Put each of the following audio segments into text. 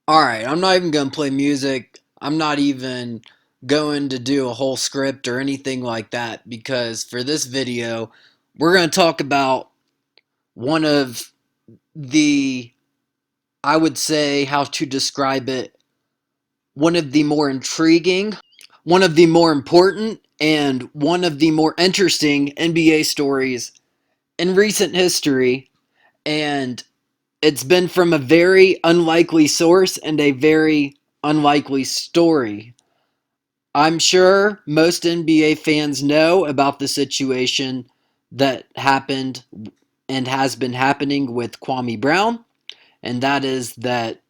Alright, I'm not even going to play music. I'm not even going to do a whole script or anything like that because for this video, we're going to talk about one of the, I would say, how to describe it, one of the more intriguing, one of the more important, and one of the more interesting NBA stories in recent history. And it's been from a very unlikely source and a very unlikely story. I'm sure most NBA fans know about the situation that happened and has been happening with Kwame Brown, and that is that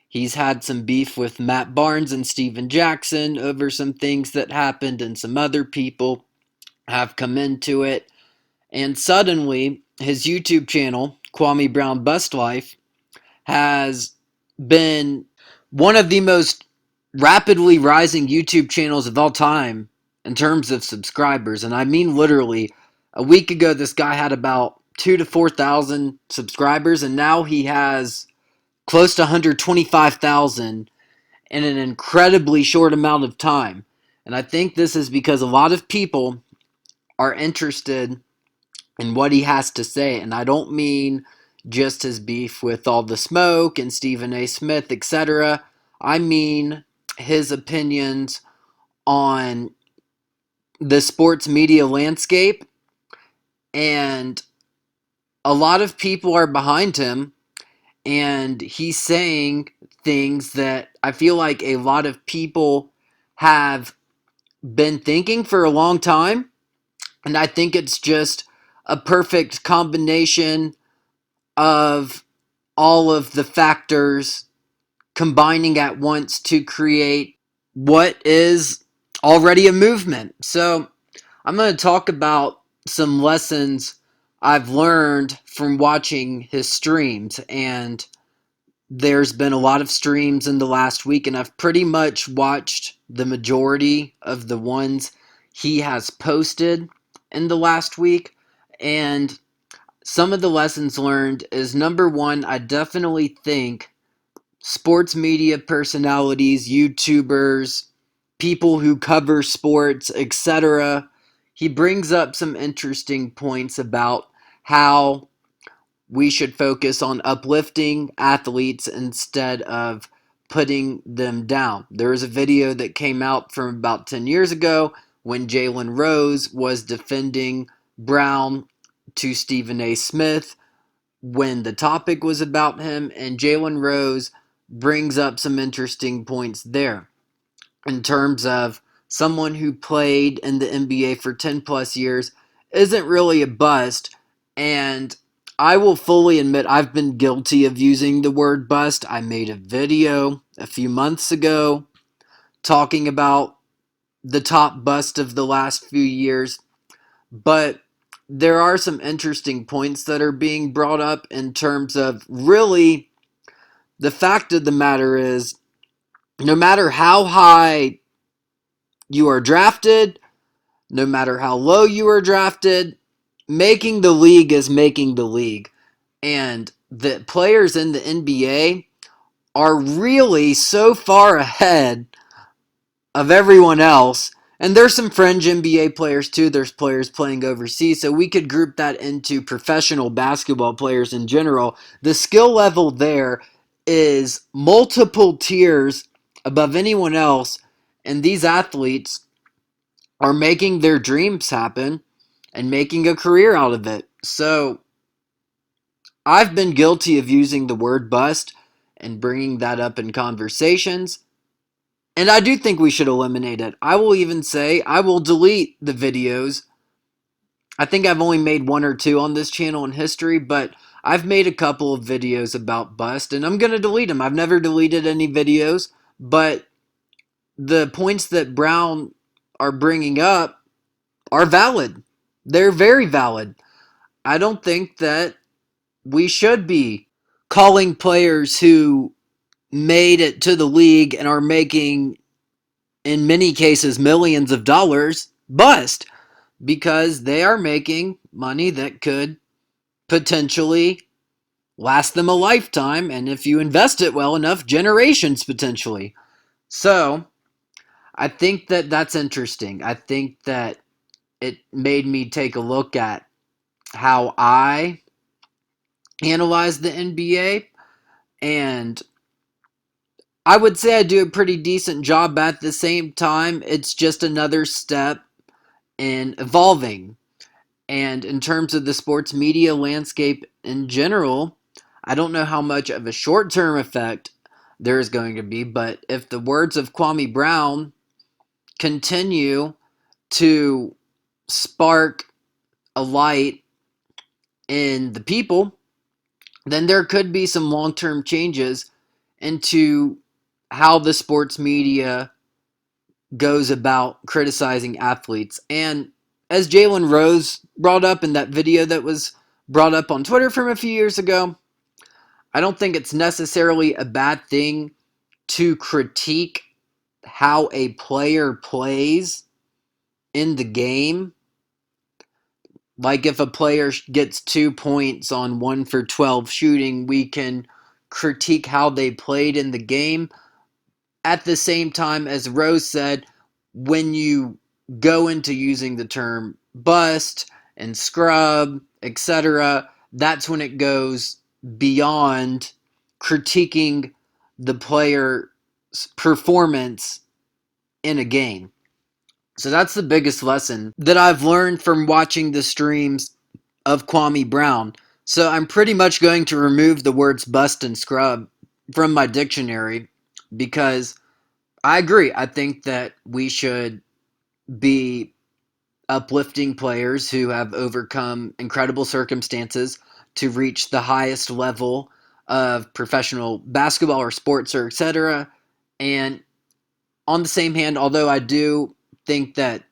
he's had some beef with Matt Barnes and Steven Jackson over some things that happened, and some other people have come into it. And suddenly, his YouTube channel, Kwame Brown Bust Life, has been one of the most rapidly rising YouTube channels of all time in terms of subscribers. And I mean literally, a week ago, this guy had about 2 to 4,000 subscribers, and now he has close to 125,000 in an incredibly short amount of time. And I think this is because a lot of people are interested in what he has to say. And I don't mean just his beef with all the smoke and Stephen A. Smith, etc. I mean his opinions on the sports media landscape. And a lot of people are behind him. And he's saying things that I feel like a lot of people have been thinking for a long time. And I think it's just a perfect combination of all of the factors combining at once to create what is already a movement. So, I'm going to talk about some lessons I've learned from watching his streams. And there's been a lot of streams in the last week, and I've pretty much watched the majority of the ones he has posted in the last week. And some of the lessons learned is number one, I definitely think sports media personalities, YouTubers, people who cover sports, etc. He brings up some interesting points about how we should focus on uplifting athletes instead of putting them down. There was a video that came out from about 10 years ago when Jalen Rose was defending Brown to Stephen A. Smith when the topic was about him, and Jalen Rose brings up some interesting points there in terms of someone who played in the NBA for 10 plus years isn't really a bust. And I will fully admit I've been guilty of using the word bust. I made a video a few months ago talking about the top bust of the last few years, but there are some interesting points that are being brought up in terms of really the fact of the matter is no matter how high you are drafted, no matter how low you are drafted, making the league is making the league. And the players in the NBA are really so far ahead of everyone else. And there's some fringe NBA players too. There's players playing overseas. So we could group that into professional basketball players in general. The skill level there is multiple tiers above anyone else. And these athletes are making their dreams happen and making a career out of it. So I've been guilty of using the word bust and bringing that up in conversations. And I do think we should eliminate it. I will even say I will delete the videos. I think I've only made one or two on this channel in history, but I've made a couple of videos about bust, and I'm going to delete them. I've never deleted any videos, but the points that Brown are bringing up are valid. They're very valid. I don't think that we should be calling players who made it to the league and are making, in many cases, millions of dollars bust because they are making money that could potentially last them a lifetime, and if you invest it well enough, generations potentially. So, I think that that's interesting. I think that it made me take a look at how I analyze the NBA, and I would say I do a pretty decent job. At the same time, it's just another step in evolving. And in terms of the sports media landscape in general, I don't know how much of a short term effect there is going to be, but if the words of Kwame Brown continue to spark a light in the people, then there could be some long term changes into how the sports media goes about criticizing athletes. And as Jalen Rose brought up in that video that was brought up on Twitter from a few years ago, I don't think it's necessarily a bad thing to critique how a player plays in the game. Like if a player gets 2 points on 1 for 12 shooting, we can critique how they played in the game. At the same time, as Rose said, when you go into using the term bust and scrub, etc., that's when it goes beyond critiquing the player's performance in a game. So that's the biggest lesson that I've learned from watching the streams of Kwame Brown. So I'm pretty much going to remove the words bust and scrub from my dictionary because I agree. I think that we should be uplifting players who have overcome incredible circumstances to reach the highest level of professional basketball or sports or etc. And on the same hand, although I do think that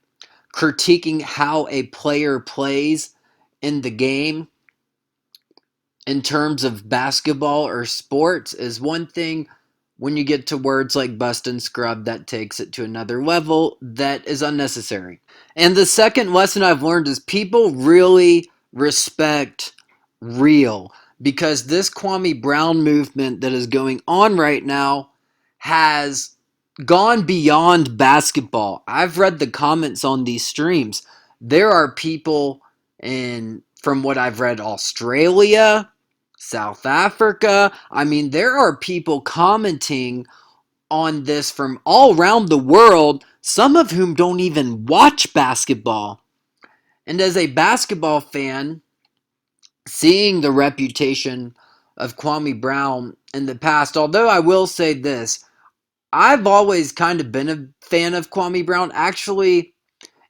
critiquing how a player plays in the game in terms of basketball or sports is one thing. When you get to words like bust and scrub, that takes it to another level that is unnecessary. And the second lesson I've learned is people really respect real, because this Kwame Brown movement that is going on right now has gone beyond basketball. I've read the comments on these streams. There are people in, from what I've read, Australia, South Africa. I mean, there are people commenting on this from all around the world, some of whom don't even watch basketball. And as a basketball fan, seeing the reputation of Kwame Brown in the past, although I will say this, I've always kind of been a fan of Kwame Brown. Actually,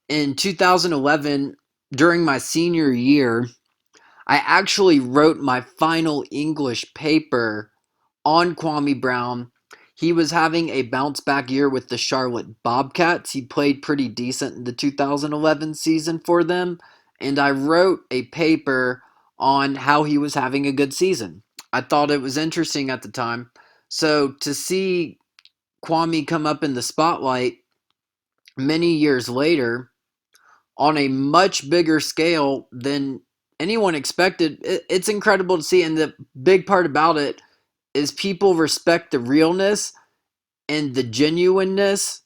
in 2011, during my senior year, I actually wrote my final English paper on Kwame Brown. He was having a bounce back year with the Charlotte Bobcats. He played pretty decent in the 2011 season for them, and I wrote a paper on how he was having a good season. I thought it was interesting at the time. So to see Kwame come up in the spotlight many years later on a much bigger scale than anyone expected, it's incredible to see. And the big part about it is people respect the realness and the genuineness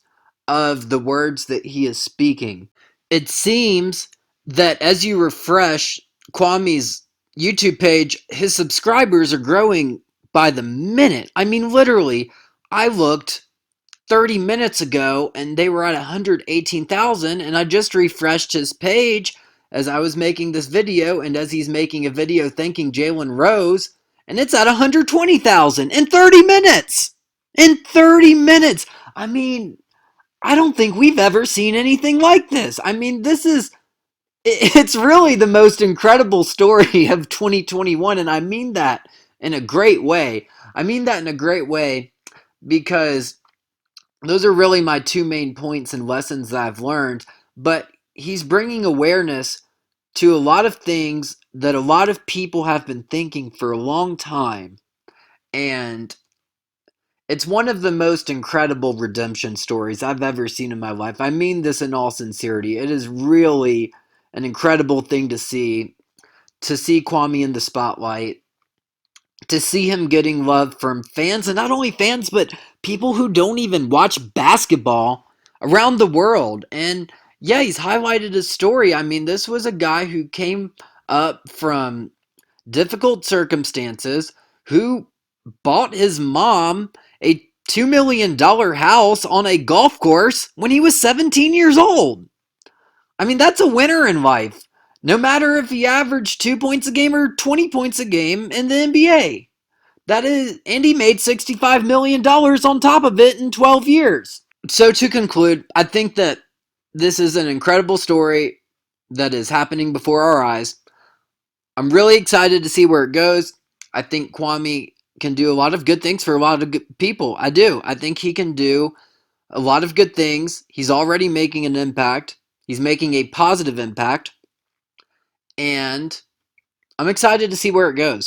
of the words that he is speaking. It seems that as you refresh Kwame's YouTube page, his subscribers are growing by the minute. I mean, literally, I looked 30 minutes ago and they were at 118,000, and I just refreshed his page as I was making this video and as he's making a video thanking Jalen Rose, and it's at 120,000 in 30 minutes. In 30 minutes. I mean, I don't think we've ever seen anything like this. I mean, it's really the most incredible story of 2021, and I mean that in a great way. I mean that in a great way because those are really my two main points and lessons that I've learned. But he's bringing awareness to a lot of things that a lot of people have been thinking for a long time. And it's one of the most incredible redemption stories I've ever seen in my life. I mean this in all sincerity. It is really an incredible thing to see Kwame in the spotlight to see him getting love from fans, and not only fans, but people who don't even watch basketball around the world. And yeah, he's highlighted his story. I mean, this was a guy who came up from difficult circumstances, who bought his mom a $2 million house on a golf course when he was 17 years old. I mean, that's a winner in life. No matter if he averaged 2 points a game or 20 points a game in the NBA. That is, and he made $65 million on top of it in 12 years. So to conclude, I think that this is an incredible story that is happening before our eyes. I'm really excited to see where it goes. I think Kwame can do a lot of good things for a lot of good people. I do. I think he can do a lot of good things. He's already making an impact. He's making a positive impact. And I'm excited to see where it goes.